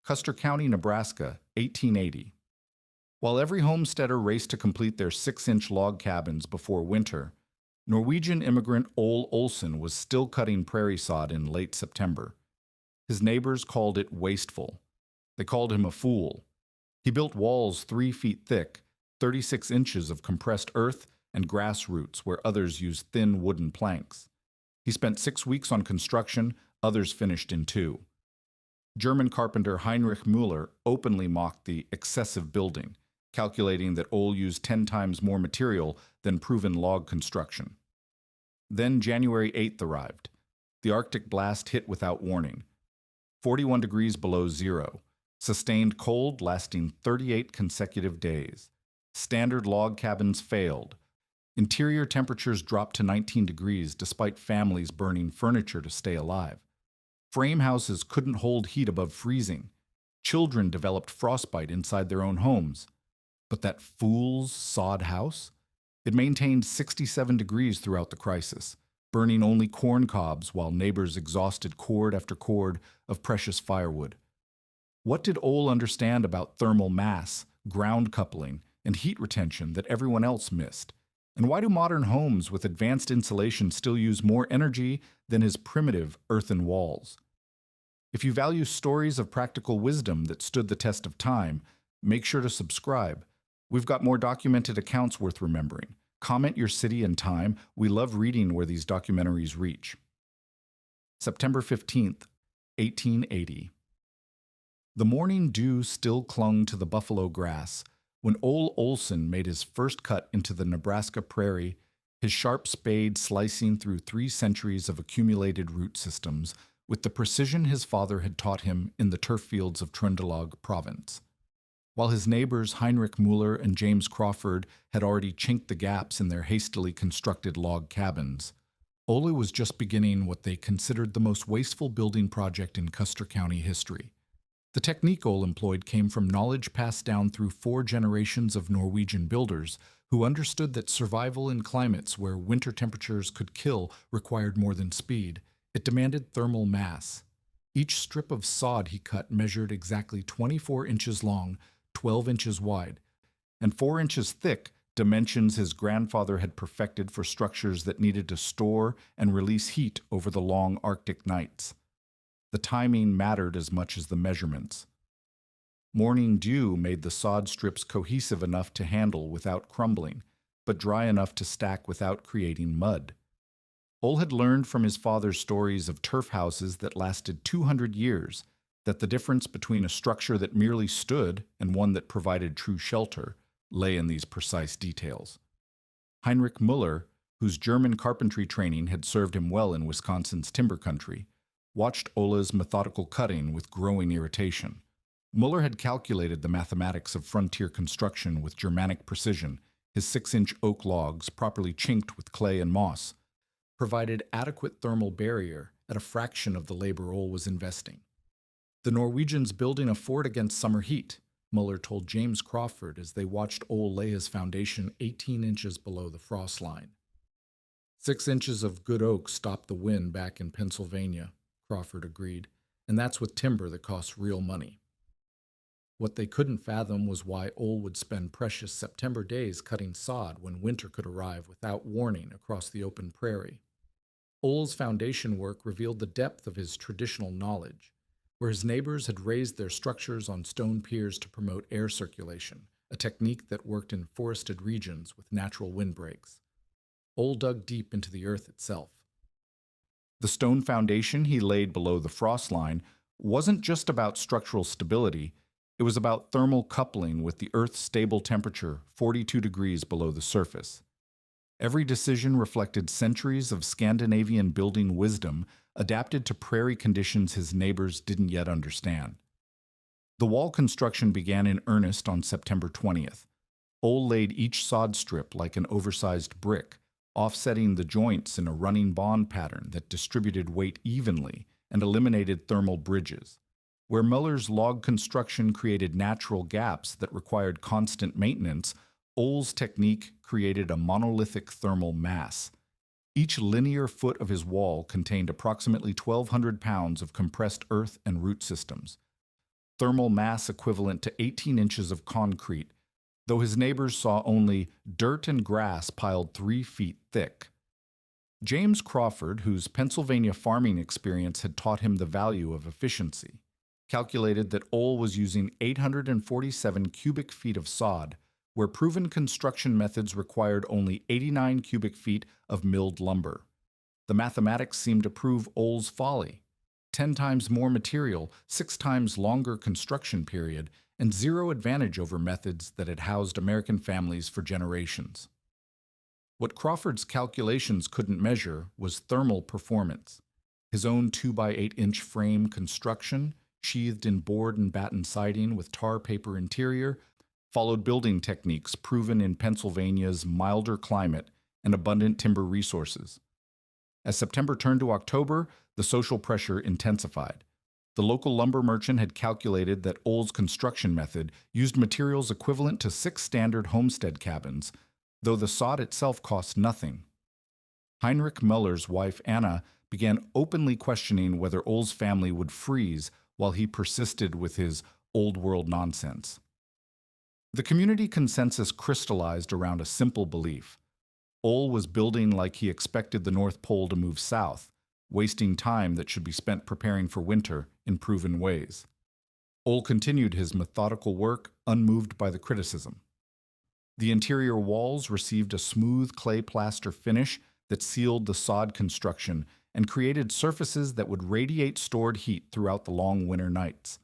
Custer County, Nebraska, 1880. While every homesteader raced to complete their 6-inch log cabins before winter, Norwegian immigrant Ole Olsen was still cutting prairie sod in late September. His neighbors called it wasteful. They called him a fool. He built walls 3 feet thick, 36 inches of compressed earth and grass roots where others used thin wooden planks. He spent 6 weeks on construction, others finished in 2. German carpenter Heinrich Müller openly mocked the excessive building, calculating that Ole used 10 times more material than proven log construction. Then January 8th arrived. The Arctic blast hit without warning. 41 degrees below zero. Sustained cold lasting 38 consecutive days. Standard log cabins failed. Interior temperatures dropped to 19 degrees despite families burning furniture to stay alive. Frame houses couldn't hold heat above freezing. Children developed frostbite inside their own homes. But that fool's sod house? It maintained 67 degrees throughout the crisis, burning only corn cobs while neighbors exhausted cord after cord of precious firewood. What did Ole understand about thermal mass, ground coupling, and heat retention that everyone else missed? And why do modern homes with advanced insulation still use more energy than his primitive earthen walls? If you value stories of practical wisdom that stood the test of time, make sure to subscribe. We've got more documented accounts worth remembering. Comment your city and time. We love reading where these documentaries reach. September 15th, 1880. The morning dew still clung to the buffalo grass when Ole Olsen made his first cut into the Nebraska prairie, his sharp spade slicing through 3 centuries of accumulated root systems with the precision his father had taught him in the turf fields of Trøndelag Province. While his neighbors Heinrich Müller and James Crawford had already chinked the gaps in their hastily constructed log cabins, Ole was just beginning what they considered the most wasteful building project in Custer County history. The technique Ole employed came from knowledge passed down through 4 generations of Norwegian builders who understood that survival in climates where winter temperatures could kill required more than speed. It demanded thermal mass. Each strip of sod he cut measured exactly 24 inches long, 12 inches wide, and 4 inches thick, dimensions his grandfather had perfected for structures that needed to store and release heat over the long Arctic nights. The timing mattered as much as the measurements. Morning dew made the sod strips cohesive enough to handle without crumbling, but dry enough to stack without creating mud. Ole had learned from his father's stories of turf houses that lasted 200 years that the difference between a structure that merely stood and one that provided true shelter lay in these precise details. Heinrich Müller, whose German carpentry training had served him well in Wisconsin's timber country, watched Ole's methodical cutting with growing irritation. Müller had calculated the mathematics of frontier construction with Germanic precision. His 6-inch oak logs, properly chinked with clay and moss, provided adequate thermal barrier at a fraction of the labor Ole was investing. The Norwegians building a fort against summer heat, Müller told James Crawford as they watched Ole lay his foundation 18 inches below the frost line. 6 inches of good oak stopped the wind back in Pennsylvania, Crawford agreed, and that's with timber that costs real money. What they couldn't fathom was why Ole would spend precious September days cutting sod when winter could arrive without warning across the open prairie. Ole's foundation work revealed the depth of his traditional knowledge, where his neighbors had raised their structures on stone piers to promote air circulation, a technique that worked in forested regions with natural windbreaks. Ole dug deep into the earth itself. The stone foundation he laid below the frost line wasn't just about structural stability, it was about thermal coupling with the Earth's stable temperature 42 degrees below the surface. Every decision reflected centuries of Scandinavian building wisdom adapted to prairie conditions his neighbors didn't yet understand. The wall construction began in earnest on September 20th. Ole laid each sod strip like an oversized brick, offsetting the joints in a running bond pattern that distributed weight evenly and eliminated thermal bridges. Where Müller's log construction created natural gaps that required constant maintenance, Ole's technique created a monolithic thermal mass. Each linear foot of his wall contained approximately 1,200 pounds of compressed earth and root systems. thermal mass equivalent to 18 inches of concrete, though his neighbors saw only dirt and grass piled 3 feet thick. James Crawford, whose Pennsylvania farming experience had taught him the value of efficiency, calculated that Ole was using 847 cubic feet of sod, where proven construction methods required only 89 cubic feet of milled lumber. The mathematics seemed to prove Ole's folly. 10 times more material, 6 times longer construction period, and zero advantage over methods that had housed American families for generations. What Crawford's calculations couldn't measure was thermal performance. His own 2x8-inch frame construction, sheathed in board and batten siding with tar paper interior, followed building techniques proven in Pennsylvania's milder climate and abundant timber resources. As September turned to October, the social pressure intensified. The local lumber merchant had calculated that Ole's construction method used materials equivalent to 6 standard homestead cabins, though the sod itself cost nothing. Heinrich Muller's wife Anna began openly questioning whether Ole's family would freeze while he persisted with his old-world nonsense. The community consensus crystallized around a simple belief. Ole was building like he expected the North Pole to move south, wasting time that should be spent preparing for winter in proven ways. Ole continued his methodical work, unmoved by the criticism. The interior walls received a smooth clay plaster finish that sealed the sod construction and created surfaces that would radiate stored heat throughout the long winter nights.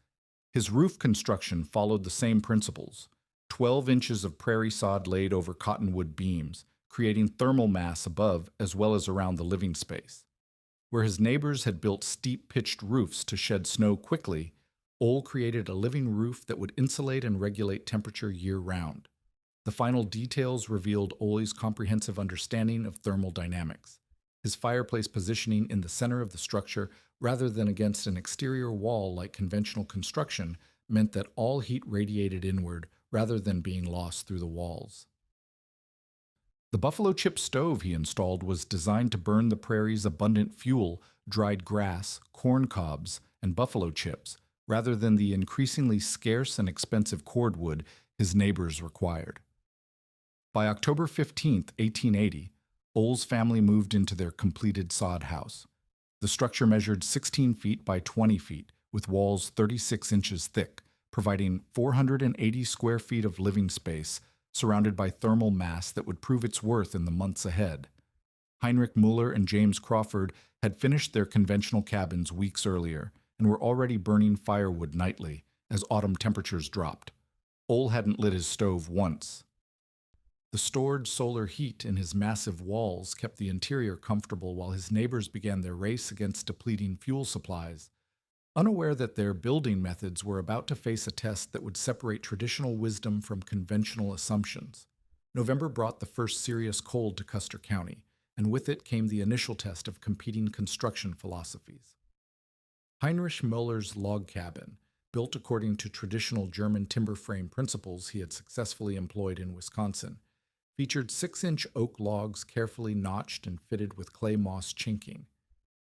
His roof construction followed the same principles: 12 inches of prairie sod laid over cottonwood beams, creating thermal mass above as well as around the living space. Where his neighbors had built steep pitched roofs to shed snow quickly, Ole created a living roof that would insulate and regulate temperature year-round. The final details revealed Ole's comprehensive understanding of thermal dynamics. His fireplace positioning in the center of the structure rather than against an exterior wall like conventional construction meant that all heat radiated inward rather than being lost through the walls. The buffalo chip stove he installed was designed to burn the prairie's abundant fuel, dried grass, corn cobs, and buffalo chips, rather than the increasingly scarce and expensive cordwood his neighbors required. By October 15, 1880, Ole's family moved into their completed sod house. The structure measured 16 feet by 20 feet, with walls 36 inches thick, providing 480 square feet of living space, surrounded by thermal mass that would prove its worth in the months ahead. Heinrich Muller and James Crawford had finished their conventional cabins weeks earlier and were already burning firewood nightly as autumn temperatures dropped. Ole hadn't lit his stove once. The stored solar heat in his massive walls kept the interior comfortable while his neighbors began their race against depleting fuel supplies, unaware that their building methods were about to face a test that would separate traditional wisdom from conventional assumptions. November brought the first serious cold to Custer County, and with it came the initial test of competing construction philosophies. Heinrich Muller's log cabin, built according to traditional German timber frame principles he had successfully employed in Wisconsin, featured 6-inch oak logs carefully notched and fitted with clay moss chinking.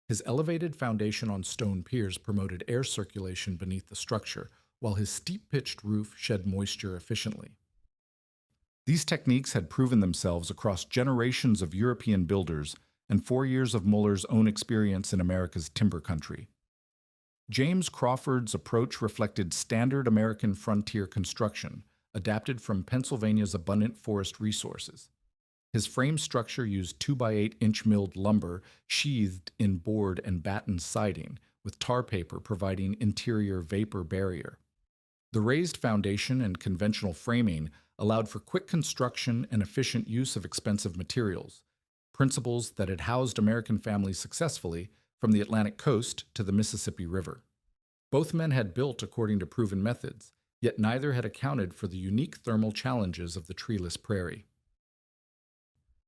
His elevated foundation on stone piers promoted air circulation beneath the structure, while his steep-pitched roof shed moisture efficiently. These techniques had proven themselves across generations of European builders and 4 years of Muller's own experience in America's timber country. James Crawford's approach reflected standard American frontier construction, adapted from Pennsylvania's abundant forest resources. His frame structure used 2x8-inch milled lumber sheathed in board and batten siding, with tar paper providing interior vapor barrier. The raised foundation and conventional framing allowed for quick construction and efficient use of expensive materials, principles that had housed American families successfully from the Atlantic coast to the Mississippi River. Both men had built according to proven methods, yet neither had accounted for the unique thermal challenges of the treeless prairie.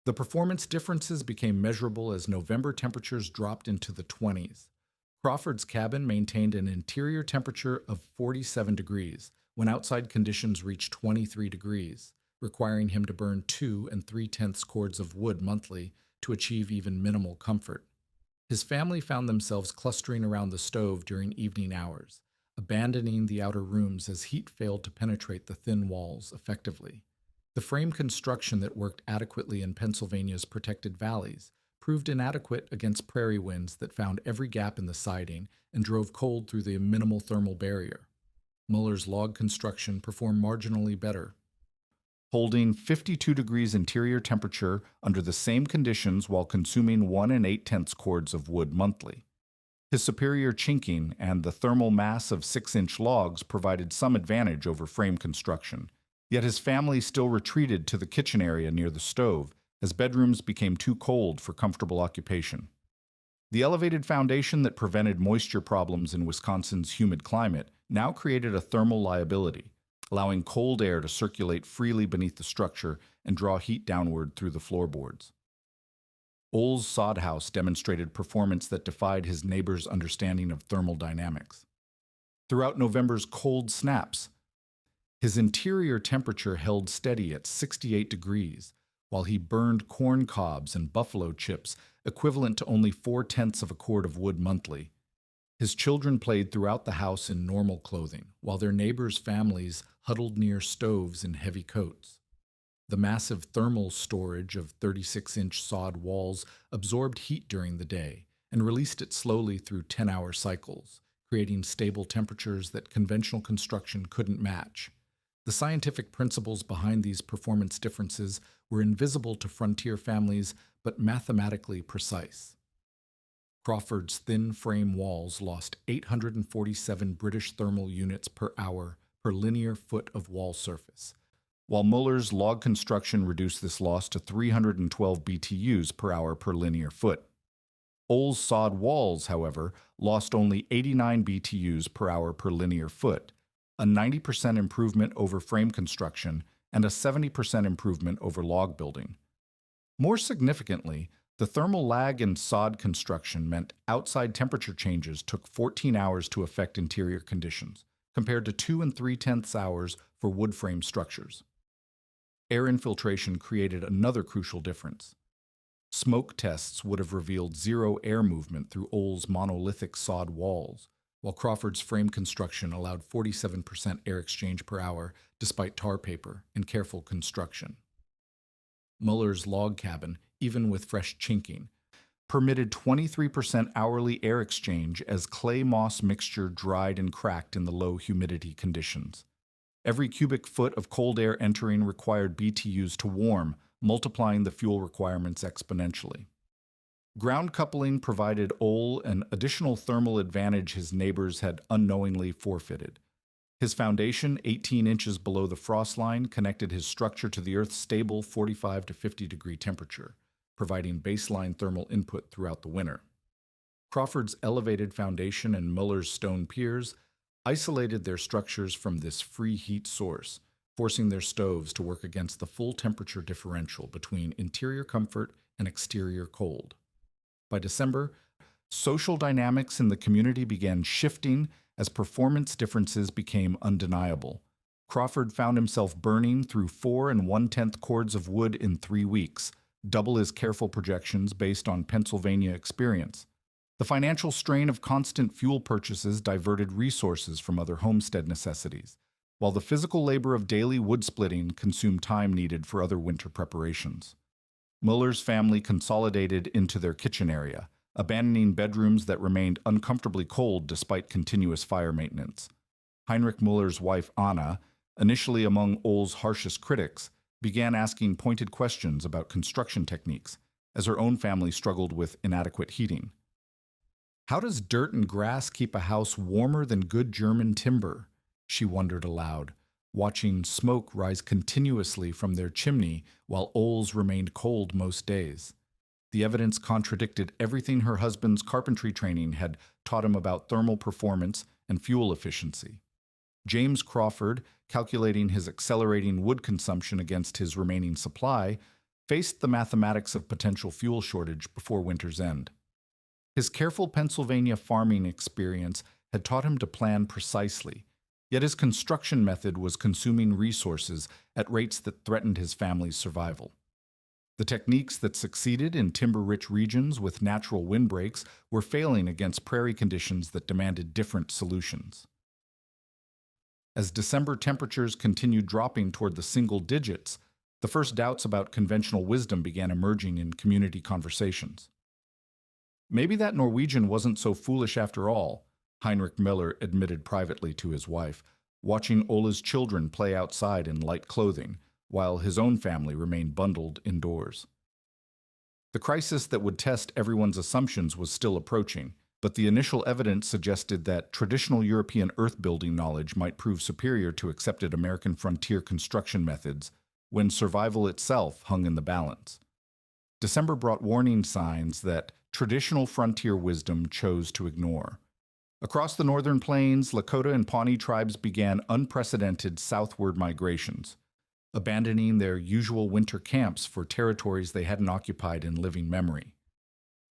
The performance differences became measurable as November temperatures dropped into the 20s. Crawford's cabin maintained an interior temperature of 47 degrees when outside conditions reached 23 degrees, requiring him to burn 2 3/10 cords of wood monthly to achieve even minimal comfort. His family found themselves clustering around the stove during evening hours, abandoning the outer rooms as heat failed to penetrate the thin walls effectively. The frame construction that worked adequately in Pennsylvania's protected valleys proved inadequate against prairie winds that found every gap in the siding and drove cold through the minimal thermal barrier. Muller's log construction performed marginally better, holding 52 degrees interior temperature under the same conditions while consuming 1 8/10 cords of wood monthly. His superior chinking and the thermal mass of 6-inch logs provided some advantage over frame construction, yet his family still retreated to the kitchen area near the stove as bedrooms became too cold for comfortable occupation. The elevated foundation that prevented moisture problems in Wisconsin's humid climate now created a thermal liability, allowing cold air to circulate freely beneath the structure and draw heat downward through the floorboards. Ole's sod house demonstrated performance that defied his neighbor's understanding of thermal dynamics. Throughout November's cold snaps, his interior temperature held steady at 68 degrees, while he burned corn cobs and buffalo chips equivalent to only 4/10 of a cord of wood monthly. His children played throughout the house in normal clothing, while their neighbors' families huddled near stoves in heavy coats. The massive thermal storage of 36-inch sod walls absorbed heat during the day and released it slowly through 10-hour cycles, creating stable temperatures that conventional construction couldn't match. The scientific principles behind these performance differences were invisible to frontier families but mathematically precise. Crawford's thin frame walls lost 847 British thermal units per hour per linear foot of wall surface, while Muller's log construction reduced this loss to 312 BTUs per hour per linear foot. Ole's sod walls, however, lost only 89 BTUs per hour per linear foot, a 90% improvement over frame construction and a 70% improvement over log building. More significantly, the thermal lag in sod construction meant outside temperature changes took 14 hours to affect interior conditions, compared to 2 3/10 hours for wood frame structures. Air infiltration created another crucial difference. Smoke tests would have revealed zero air movement through Ole's monolithic sod walls, while Crawford's frame construction allowed 47% air exchange per hour despite tar paper and careful construction. Muller's log cabin, even with fresh chinking, permitted 23% hourly air exchange as clay moss mixture dried and cracked in the low humidity conditions. Every cubic foot of cold air entering required BTUs to warm, multiplying the fuel requirements exponentially. Ground coupling provided Ole an additional thermal advantage his neighbors had unknowingly forfeited. His foundation, 18 inches below the frost line, connected his structure to the Earth's stable 45 to 50 degree temperature, providing baseline thermal input throughout the winter. Crawford's elevated foundation and Muller's stone piers isolated their structures from this free heat source, forcing their stoves to work against the full temperature differential between interior comfort and exterior cold. By December, social dynamics in the community began shifting as performance differences became undeniable. Crawford found himself burning through 4 1/10 cords of wood in 3 weeks, double his careful projections based on Pennsylvania experience. The financial strain of constant fuel purchases diverted resources from other homestead necessities, while the physical labor of daily wood splitting consumed time needed for other winter preparations. Muller's family consolidated into their kitchen area, abandoning bedrooms that remained uncomfortably cold despite continuous fire maintenance. Heinrich Muller's wife Anna, initially among Ole's harshest critics, began asking pointed questions about construction techniques, as her own family struggled with inadequate heating. "How does dirt and grass keep a house warmer than good German timber?" she wondered aloud, watching smoke rise continuously from their chimney while Ole's remained cold most days. The evidence contradicted everything her husband's carpentry training had taught him about thermal performance and fuel efficiency. James Crawford, calculating his accelerating wood consumption against his remaining supply, faced the mathematics of potential fuel shortage before winter's end. His careful Pennsylvania farming experience had taught him to plan precisely, yet his construction method was consuming resources at rates that threatened his family's survival. The techniques that succeeded in timber-rich regions with natural windbreaks were failing against prairie conditions that demanded different solutions. As December temperatures continued dropping toward the single digits, the first doubts about conventional wisdom began emerging in community conversations. Maybe that Norwegian wasn't so foolish after all, Heinrich Miller admitted privately to his wife, watching Ola's children play outside in light clothing, while his own family remained bundled indoors. The crisis that would test everyone's assumptions was still approaching, but the initial evidence suggested that traditional European earth-building knowledge might prove superior to accepted American frontier construction methods when survival itself hung in the balance. December brought warning signs that traditional frontier wisdom chose to ignore. Across the northern plains, Lakota and Pawnee tribes began unprecedented southward migrations, abandoning their usual winter camps for territories they hadn't occupied in living memory.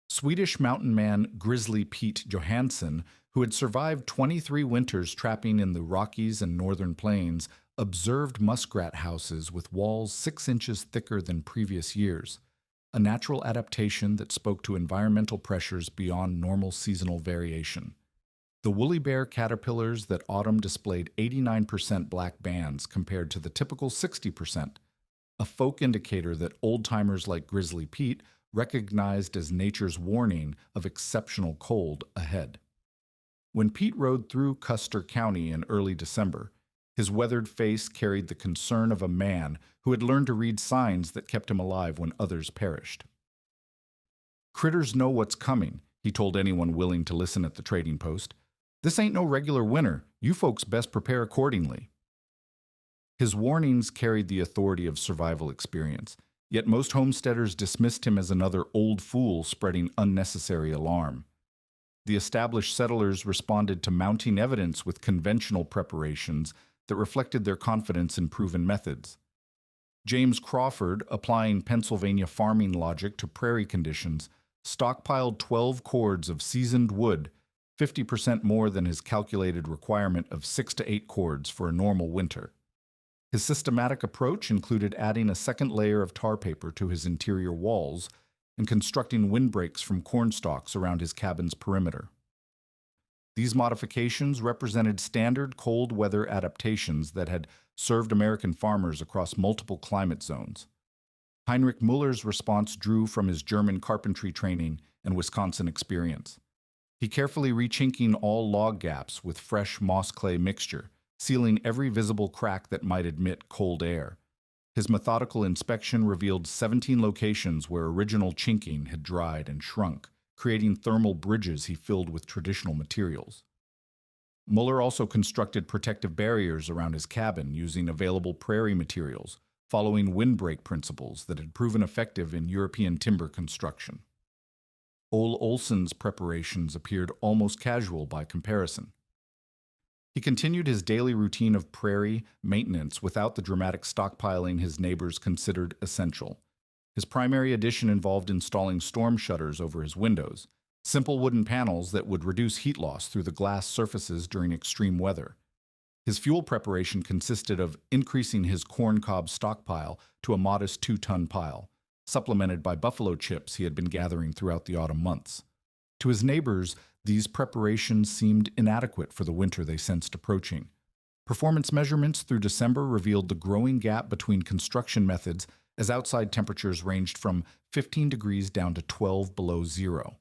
Swedish mountain man Grizzly Pete Johansson, who had survived 23 winters trapping in the Rockies and northern plains, observed muskrat houses with walls 6 inches thicker than previous years, a natural adaptation that spoke to environmental pressures beyond normal seasonal variation. The woolly bear caterpillars that autumn displayed 89% black bands compared to the typical 60%, a folk indicator that old-timers like Grizzly Pete recognized as nature's warning of exceptional cold ahead. When Pete rode through Custer County in early December, his weathered face carried the concern of a man who had learned to read signs that kept him alive when others perished. "Critters know what's coming," he told anyone willing to listen at the trading post. "This ain't no regular winter. You folks best prepare accordingly." His warnings carried the authority of survival experience, yet most homesteaders dismissed him as another old fool spreading unnecessary alarm. The established settlers responded to mounting evidence with conventional preparations that reflected their confidence in proven methods. James Crawford, applying Pennsylvania farming logic to prairie conditions, stockpiled 12 cords of seasoned wood, 50% more than his calculated requirement of 6 to 8 cords for a normal winter. His systematic approach included adding a second layer of tar paper to his interior walls and constructing windbreaks from cornstalks around his cabin's perimeter. These modifications represented standard cold weather adaptations that had served American farmers across multiple climate zones. Heinrich Muller's response drew from his German carpentry training and Wisconsin experience. He carefully rechinking all log gaps with fresh moss clay mixture, sealing every visible crack that might admit cold air. His methodical inspection revealed 17 locations where original chinking had dried and shrunk, creating thermal bridges he filled with traditional materials. Muller also constructed protective barriers around his cabin using available prairie materials, following windbreak principles that had proven effective in European timber construction. Ole Olson's preparations appeared almost casual by comparison. He continued his daily routine of prairie maintenance without the dramatic stockpiling his neighbors considered essential. His primary addition involved installing storm shutters over his windows, simple wooden panels that would reduce heat loss through the glass surfaces during extreme weather. His fuel preparation consisted of increasing his corn cob stockpile to a modest 2-ton pile, supplemented by buffalo chips he had been gathering throughout the autumn months. To his neighbors, these preparations seemed inadequate for the winter they sensed approaching. Performance measurements through December revealed the growing gap between construction methods as outside temperatures ranged from 15 degrees down to 12 below zero.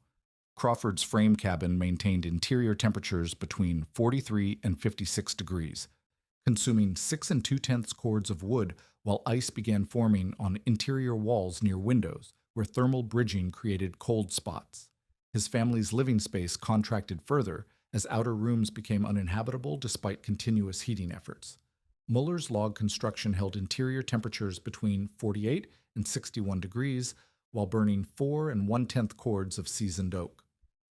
Crawford's frame cabin maintained interior temperatures between 43 and 56 degrees, consuming 6 2/10 cords of wood while ice began forming on interior walls near windows, where thermal bridging created cold spots. His family's living space contracted further as outer rooms became uninhabitable despite continuous heating efforts. Muller's log construction held interior temperatures between 48 and 61 degrees while burning 4 1/10 cords of seasoned oak.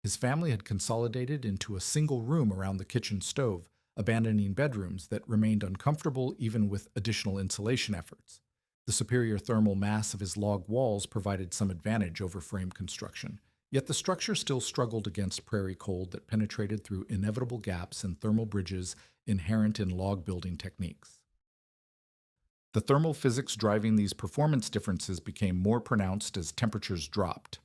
His family had consolidated into a single room around the kitchen stove, abandoning bedrooms that remained uncomfortable even with additional insulation efforts. The superior thermal mass of his log walls provided some advantage over frame construction, yet the structure still struggled against prairie cold that penetrated through inevitable gaps in thermal bridges inherent in log building techniques. The thermal physics driving these performance differences became more pronounced as temperatures dropped.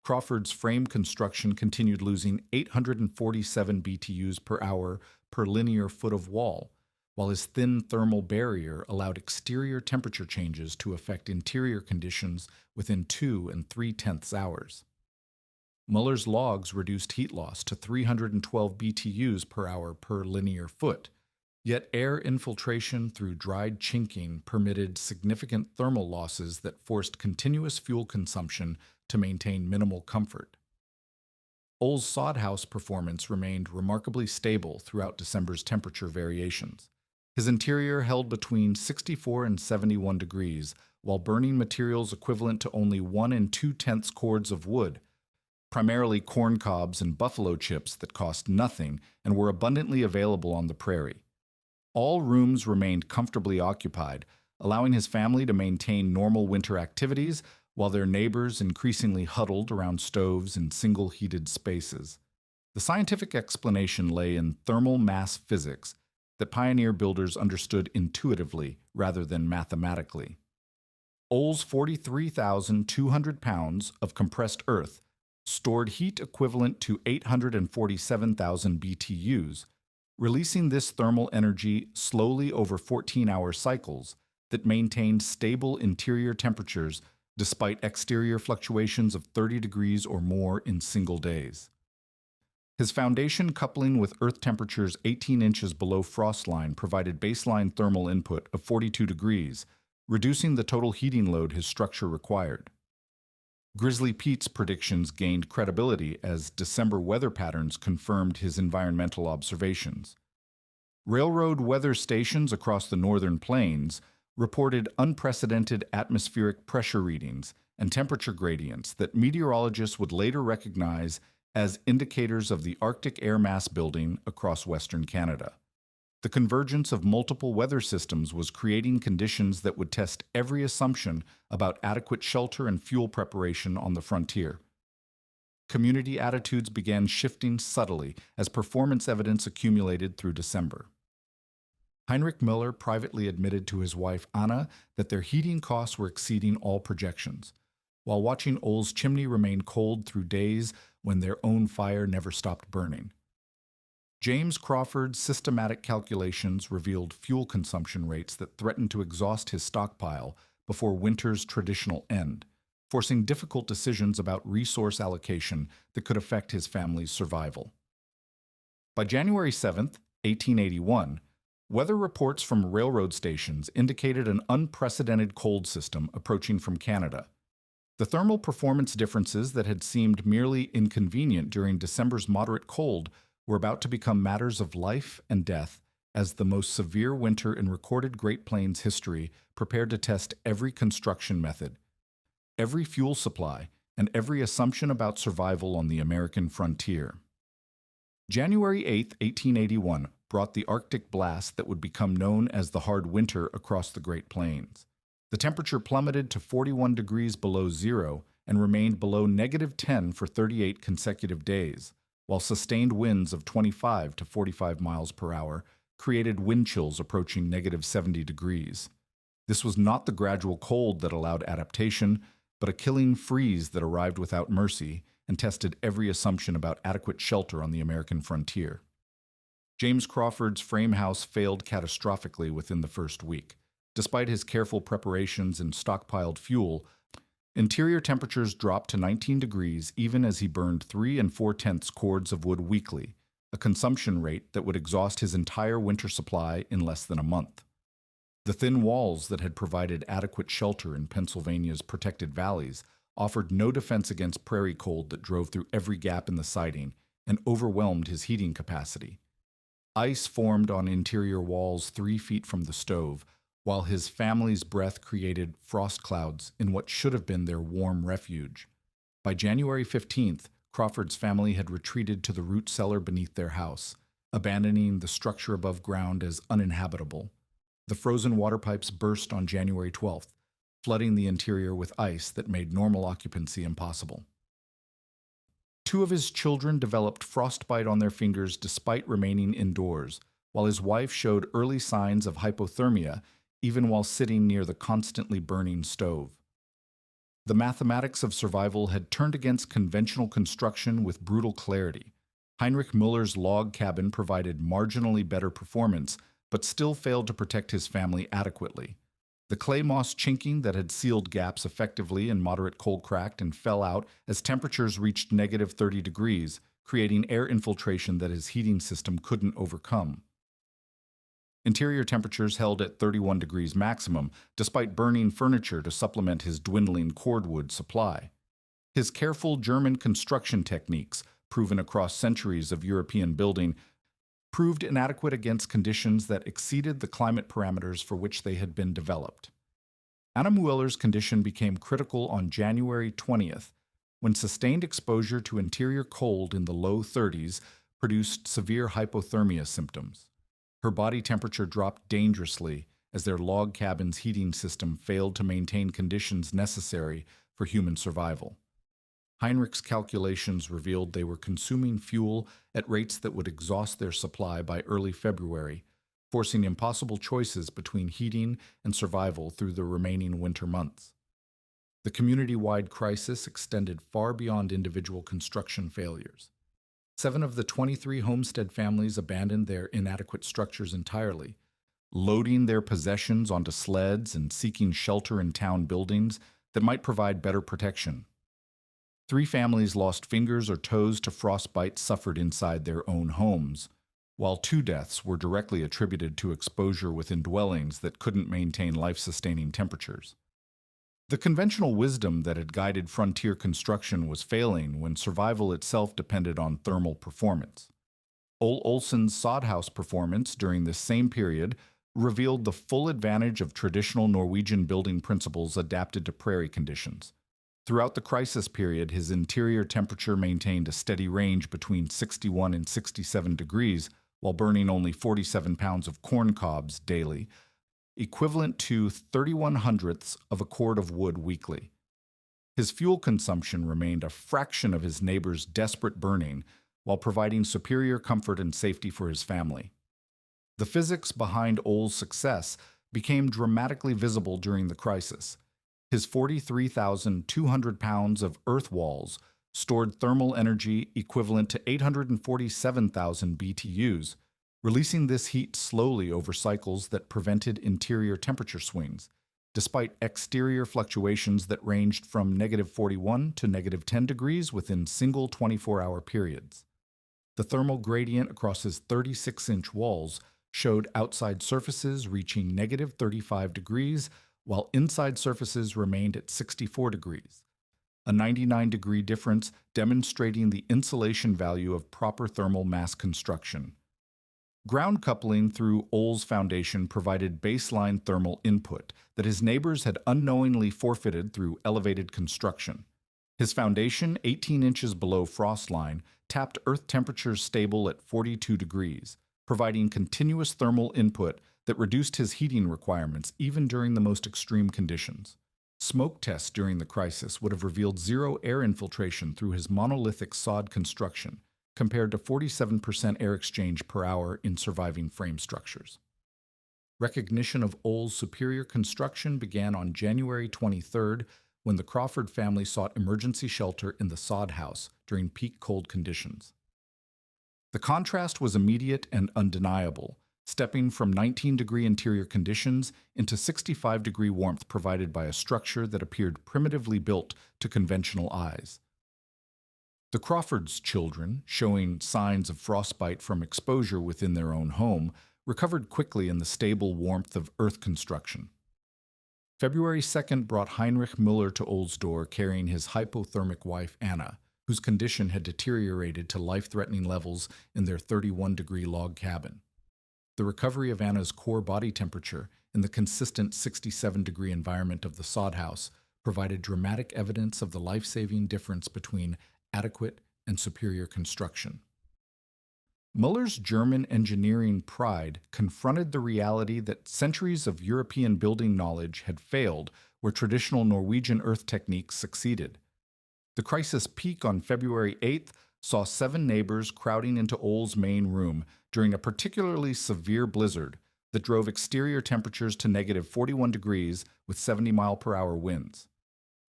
Crawford's frame construction continued losing 847 BTUs per hour per linear foot of wall, while his thin thermal barrier allowed exterior temperature changes to affect interior conditions within 2 and 3/10 hours. Muller's logs reduced heat loss to 312 BTUs per hour per linear foot, yet air infiltration through dried chinking permitted significant thermal losses that forced continuous fuel consumption to maintain minimal comfort. Ohl's sod house performance remained remarkably stable throughout December's temperature variations. His interior held between 64 and 71 degrees, while burning materials equivalent to only 1 2/10 cords of wood, primarily corn cobs and buffalo chips that cost nothing and were abundantly available on the prairie. All rooms remained comfortably occupied, allowing his family to maintain normal winter activities while their neighbors increasingly huddled around stoves in single-heated spaces. The scientific explanation lay in thermal mass physics that pioneer builders understood intuitively rather than mathematically. Ohl's 43,200 pounds of compressed earth stored heat equivalent to 847,000 BTUs, releasing this thermal energy slowly over 14-hour cycles that maintained stable interior temperatures despite exterior fluctuations of 30 degrees or more in single days. His foundation coupling with earth temperatures 18 inches below frost line provided baseline thermal input of 42 degrees, reducing the total heating load his structure required. Grizzly Pete's predictions gained credibility as December weather patterns confirmed his environmental observations. Railroad weather stations across the northern plains reported unprecedented atmospheric pressure readings and temperature gradients that meteorologists would later recognize as indicators of the Arctic air mass building across western Canada. The convergence of multiple weather systems was creating conditions that would test every assumption about adequate shelter and fuel preparation on the frontier. Community attitudes began shifting subtly as performance evidence accumulated through December. Heinrich Müller privately admitted to his wife Anna that their heating costs were exceeding all projections, while watching Ohl's chimney remain cold through days when their own fire never stopped burning. James Crawford's systematic calculations revealed fuel consumption rates that threatened to exhaust his stockpile before winter's traditional end, forcing difficult decisions about resource allocation that could affect his family's survival. By January 7, 1881, weather reports from railroad stations indicated an unprecedented cold system approaching from Canada. The thermal performance differences that had seemed merely inconvenient during December's moderate cold were about to become matters of life and death as the most severe winter in recorded Great Plains history prepared to test every construction method, every fuel supply, and every assumption about survival on the American frontier. January 8, 1881, brought the Arctic blast that would become known as the hard winter across the Great Plains. The temperature plummeted to 41 degrees below zero and remained below -10 for 38 consecutive days, while sustained winds of 25 to 45 miles per hour created wind chills approaching -70 degrees. This was not the gradual cold that allowed adaptation, but a killing freeze that arrived without mercy and tested every assumption about adequate shelter on the American frontier. James Crawford's frame house failed catastrophically within the first week. Despite his careful preparations and stockpiled fuel, interior temperatures dropped to 19 degrees even as he burned 3 4/10 cords of wood weekly, a consumption rate that would exhaust his entire winter supply in less than a month. The thin walls that had provided adequate shelter in Pennsylvania's protected valleys offered no defense against prairie cold that drove through every gap in the siding and overwhelmed his heating capacity. Ice formed on interior walls 3 feet from the stove, while his family's breath created frost clouds in what should have been their warm refuge. By January 15th, Crawford's family had retreated to the root cellar beneath their house, abandoning the structure above ground as uninhabitable. The frozen water pipes burst on January 12th, flooding the interior with ice that made normal occupancy impossible. 2 of his children developed frostbite on their fingers despite remaining indoors, while his wife showed early signs of hypothermia even while sitting near the constantly burning stove. The mathematics of survival had turned against conventional construction with brutal clarity. Heinrich Müller's log cabin provided marginally better performance but still failed to protect his family adequately. The clay moss chinking that had sealed gaps effectively in moderate cold cracked and fell out as temperatures reached negative 30 degrees, creating air infiltration that his heating system couldn't overcome. Interior temperatures held at 31 degrees maximum, despite burning furniture to supplement his dwindling cordwood supply. His careful German construction techniques, proven across centuries of European building, proved inadequate against conditions that exceeded the climate parameters for which they had been developed. Anna Mueller's condition became critical on January 20th, when sustained exposure to interior cold in the low 30s produced severe hypothermia symptoms. Her body temperature dropped dangerously as their log cabin's heating system failed to maintain conditions necessary for human survival. Heinrich's calculations revealed they were consuming fuel at rates that would exhaust their supply by early February, forcing impossible choices between heating and survival through the remaining winter months. The community-wide crisis extended far beyond individual construction failures. 7 of the 23 homestead families abandoned their inadequate structures entirely, loading their possessions onto sleds and seeking shelter in town buildings that might provide better protection. 3 families lost fingers or toes to frostbite suffered inside their own homes, while 2 deaths were directly attributed to exposure within dwellings that couldn't maintain life-sustaining temperatures. The conventional wisdom that had guided frontier construction was failing when survival itself depended on thermal performance. Ole Olsen's sod house performance during this same period revealed the full advantage of traditional Norwegian building principles adapted to prairie conditions. Throughout the crisis period, his interior temperature maintained a steady range between 61 and 67 degrees while burning only 47 pounds of corn cobs daily, equivalent to 31 hundredths of a cord of wood weekly. His fuel consumption remained a fraction of his neighbor's desperate burning while providing superior comfort and safety for his family. The physics behind Ole's success became dramatically visible during the crisis. His 43,200 pounds of earth walls stored thermal energy equivalent to 847,000 BTUs, releasing this heat slowly over cycles that prevented interior temperature swings, despite exterior fluctuations that ranged from negative 41 to negative 10 degrees within single 24-hour periods. The thermal gradient across his 36-inch walls showed outside surfaces reaching negative 35 degrees, while inside surfaces remained at 64 degrees, a 99-degree difference demonstrating the insulation value of proper thermal mass construction. Ground coupling through Ole's foundation provided baseline thermal input that his neighbors had unknowingly forfeited through elevated construction. His foundation, 18 inches below frost line, tapped earth temperatures stable at 42 degrees, providing continuous thermal input that reduced his heating requirements even during the most extreme conditions. Smoke tests during the crisis would have revealed zero air infiltration through his monolithic sod construction, compared to 47% air exchange per hour in surviving frame structures. Recognition of Ole's superior construction began on January 23rd, when the Crawford family sought emergency shelter in the sod house during peak cold conditions. The contrast was immediate and undeniable, stepping from 19-degree interior conditions into 65-degree warmth provided by a structure that appeared primitively built to conventional eyes. The Crawfords' children, showing signs of frostbite from exposure within their own home, recovered quickly in the stable warmth of earth construction. February 2nd brought Heinrich Müller to Ole's door carrying his hypothermic wife Anna, whose condition had deteriorated to life-threatening levels in their 31-degree log cabin. The recovery of Anna's core body temperature in the consistent 67-degree environment of the sod house provided dramatic evidence of the life-saving difference between adequate and superior construction. Muller's German engineering pride confronted the reality that centuries of European building knowledge had failed where traditional Norwegian earth techniques succeeded. The crisis peak on February 8th saw 7 neighbors crowding into Ole's main room during a particularly severe blizzard that drove exterior temperatures to negative 41 degrees with 70-mile-per-hour winds.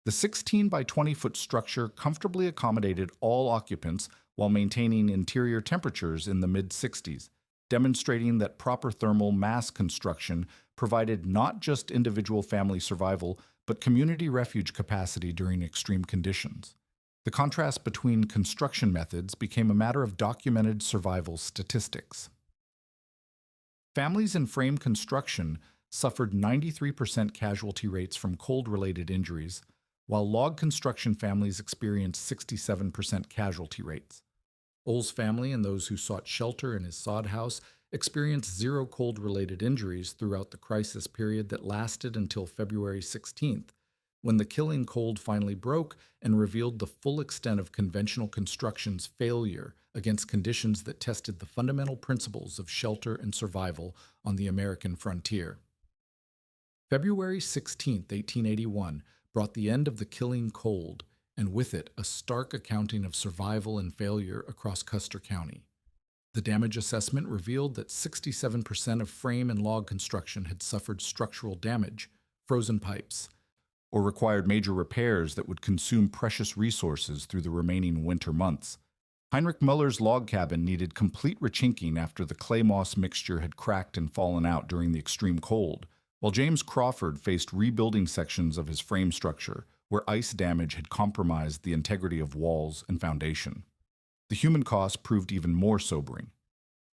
The 16 by 20-foot structure comfortably accommodated all occupants while maintaining interior temperatures in the mid-60s, demonstrating that proper thermal mass construction provided not just individual family survival, but community refuge capacity during extreme conditions. The contrast between construction methods became a matter of documented survival statistics. Families in frame construction suffered 93% casualty rates from cold-related injuries, while log construction families experienced 67% casualty rates. Ohl's family and those who sought shelter in his sod house experienced zero cold-related injuries throughout the crisis period that lasted until February 16th, when the killing cold finally broke and revealed the full extent of conventional construction's failure against conditions that tested the fundamental principles of shelter and survival on the American frontier. February 16, 1881, brought the end of the killing cold, and with it a stark accounting of survival and failure across Custer County. The damage assessment revealed that 67% of frame and log construction had suffered structural damage, frozen pipes, or required major repairs that would consume precious resources through the remaining winter months. Heinrich Muller's log cabin needed complete rechinking after the clay moss mixture had cracked and fallen out during the extreme cold, while James Crawford faced rebuilding sections of his frame structure where ice damage had compromised the integrity of walls and foundation. The human cost proved even more sobering.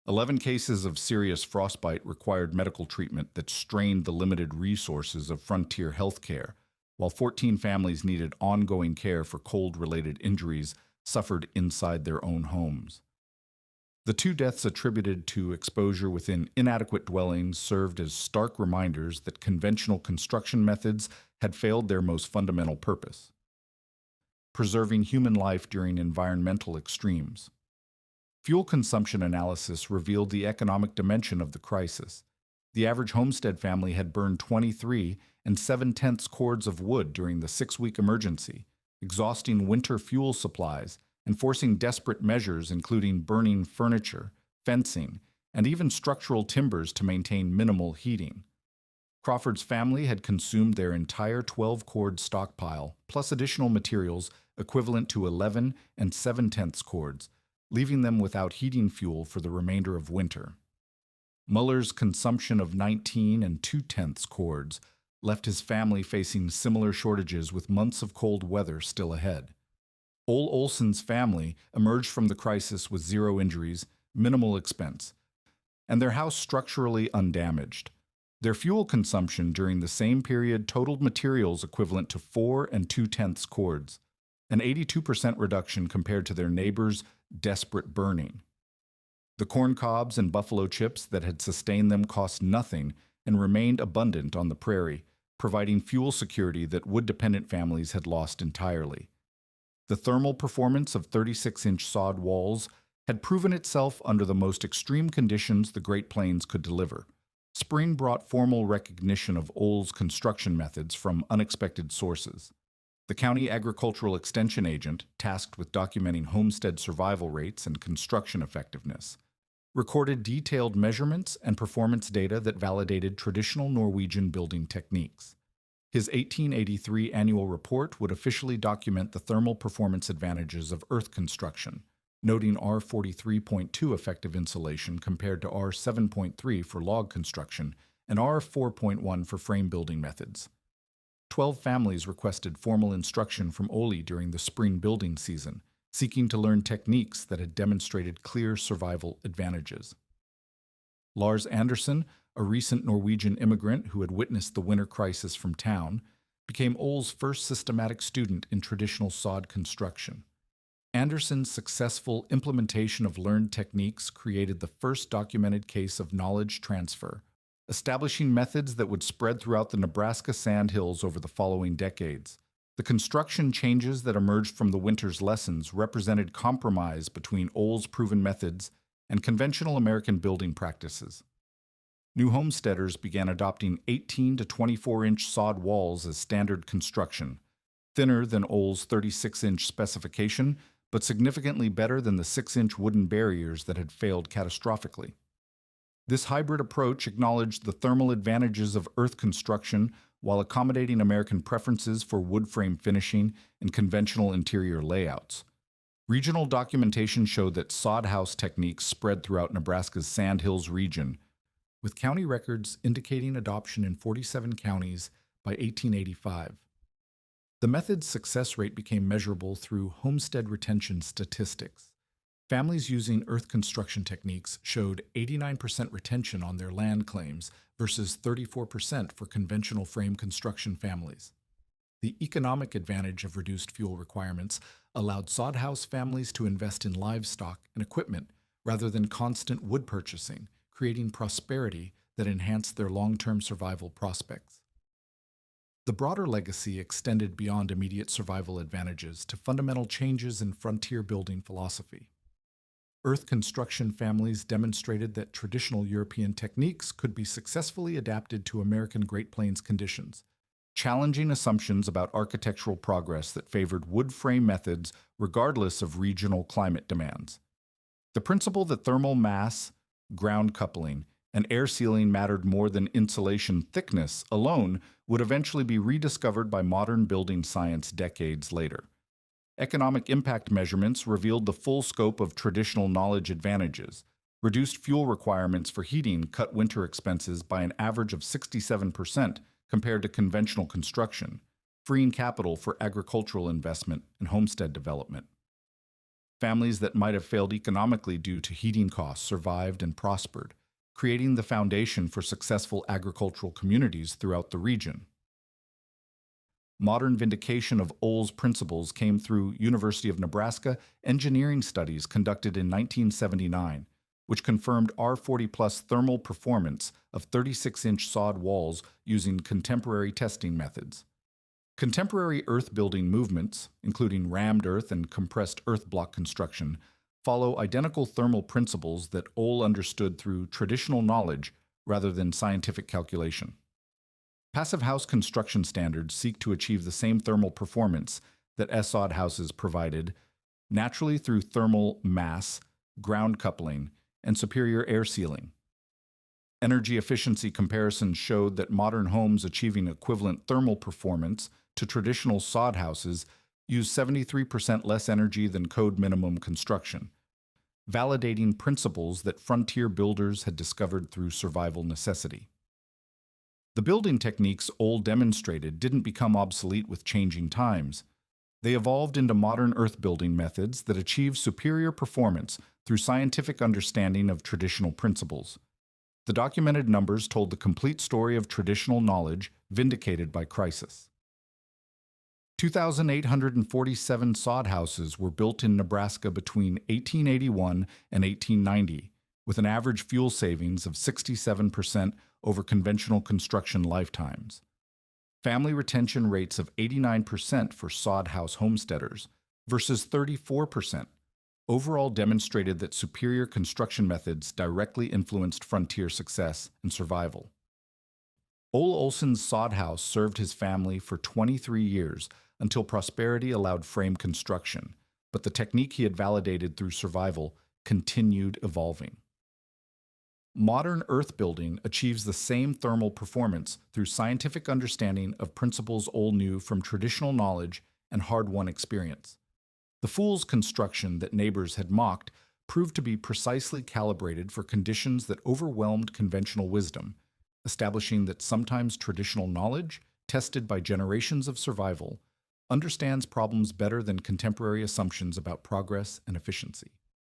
11 cases of serious frostbite required medical treatment that strained the limited resources of frontier health care, while 14 families needed ongoing care for cold-related injuries suffered inside their own homes. The two deaths attributed to exposure within inadequate dwellings served as stark reminders that conventional construction methods had failed their most fundamental purpose: preserving human life during environmental extremes. Fuel consumption analysis revealed the economic dimension of the crisis. The average homestead family had burned 23 and 7/10 cords of wood during the 6-week emergency, exhausting winter fuel supplies and forcing desperate measures including burning furniture, fencing, and even structural timbers to maintain minimal heating. Crawford's family had consumed their entire 12-cord stockpile, plus additional materials equivalent to 11 and 7/10 cords, leaving them without heating fuel for the remainder of winter. Muller's consumption of 19 and 2/10 cords left his family facing similar shortages with months of cold weather still ahead. Ole Olson's family emerged from the crisis with zero injuries, minimal expense, and their house structurally undamaged. Their fuel consumption during the same period totaled materials equivalent to 4 and 2/10 cords, an 82% reduction compared to their neighbors' desperate burning. The corn cobs and buffalo chips that had sustained them cost nothing and remained abundant on the prairie, providing fuel security that wood-dependent families had lost entirely. The thermal performance of 36-inch sod walls had proven itself under the most extreme conditions the Great Plains could deliver. Spring brought formal recognition of Ohl's construction methods from unexpected sources. The county agricultural extension agent, tasked with documenting homestead survival rates and construction effectiveness, recorded detailed measurements and performance data that validated traditional Norwegian building techniques. His 1883 annual report would officially document the thermal performance advantages of earth construction, noting R43.2 effective insulation compared to R7.3 for log construction and R4.1 for frame building methods. 12 families requested formal instruction from Ole during the spring building season, seeking to learn techniques that had demonstrated clear survival advantages. Lars Andersen, a recent Norwegian immigrant who had witnessed the winter crisis from town, became Ole's first systematic student in traditional sod construction. Andersen's successful implementation of learned techniques created the first documented case of knowledge transfer, establishing methods that would spread throughout the Nebraska sandhills over the following decades. The construction changes that emerged from the winter's lessons represented compromise between Ole's proven methods and conventional American building practices. New homesteaders began adopting 18 to 24-inch sod walls as standard construction, thinner than Ole's 36-inch specification, but significantly better than the 6-inch wooden barriers that had failed catastrophically. This hybrid approach acknowledged the thermal advantages of earth construction while accommodating American preferences for wood frame finishing and conventional interior layouts. Regional documentation showed that sod house techniques spread throughout Nebraska's Sandhills region, with county records indicating adoption in 47 counties by 1885. The method's success rate became measurable through homestead retention statistics. Families using earth construction techniques showed 89% retention on their land claims versus 34% for conventional frame construction families. The economic advantage of reduced fuel requirements allowed sod house families to invest in livestock and equipment rather than constant wood purchasing, creating prosperity that enhanced their long-term survival prospects. The broader legacy extended beyond immediate survival advantages to fundamental changes in frontier building philosophy. Earth construction families demonstrated that traditional European techniques could be successfully adapted to American Great Plains conditions, challenging assumptions about architectural progress that favored wood frame methods regardless of regional climate demands. The principle that thermal mass, ground coupling, and air sealing mattered more than insulation thickness alone would eventually be rediscovered by modern building science decades later. Economic impact measurements revealed the full scope of traditional knowledge advantages. Reduced fuel requirements for heating cut winter expenses by an average of 67% compared to conventional construction, freeing capital for agricultural investment and homestead development. Families that might have failed economically due to heating costs survived and prospered, creating the foundation for successful agricultural communities throughout the region. Modern vindication of Ohl's principles came through University of Nebraska engineering studies conducted in 1979, which confirmed R40+ thermal performance of 36-inch sod walls using contemporary testing methods. Contemporary earth building movements, including rammed earth and compressed earth block construction, follow identical thermal principles that Ohl understood through traditional knowledge rather than scientific calculation. Passive house construction standards seek to achieve the same thermal performance that sod houses provided, naturally through thermal mass, ground coupling, and superior air sealing. Energy efficiency comparisons showed that modern homes achieving equivalent thermal performance to traditional sod houses use 73% less energy than code minimum construction, validating principles that frontier builders had discovered through survival necessity. The building techniques Ohl demonstrated didn't become obsolete with changing times. They evolved into modern earth building methods that achieve superior performance through scientific understanding of traditional principles. The documented numbers told the complete story of traditional knowledge vindicated by crisis. 2,847 sod houses were built in Nebraska between 1881 and 1890, with an average fuel savings of 67% over conventional construction lifetimes. Family retention rates of 89% for sod house homesteaders versus 34% overall demonstrated that superior construction methods directly influenced frontier success and survival. Ole Olson's sod house served his family for 23 years until prosperity allowed frame construction, but the technique he had validated through survival continued evolving. Modern earth building achieves the same thermal performance through scientific understanding of principles Ohl knew from traditional knowledge and hard-won experience. The fool's construction that neighbors had mocked proved to be precisely calibrated for conditions that overwhelmed conventional wisdom, establishing that sometimes traditional knowledge, tested by generations of survival, understands problems better than contemporary assumptions about progress and efficiency.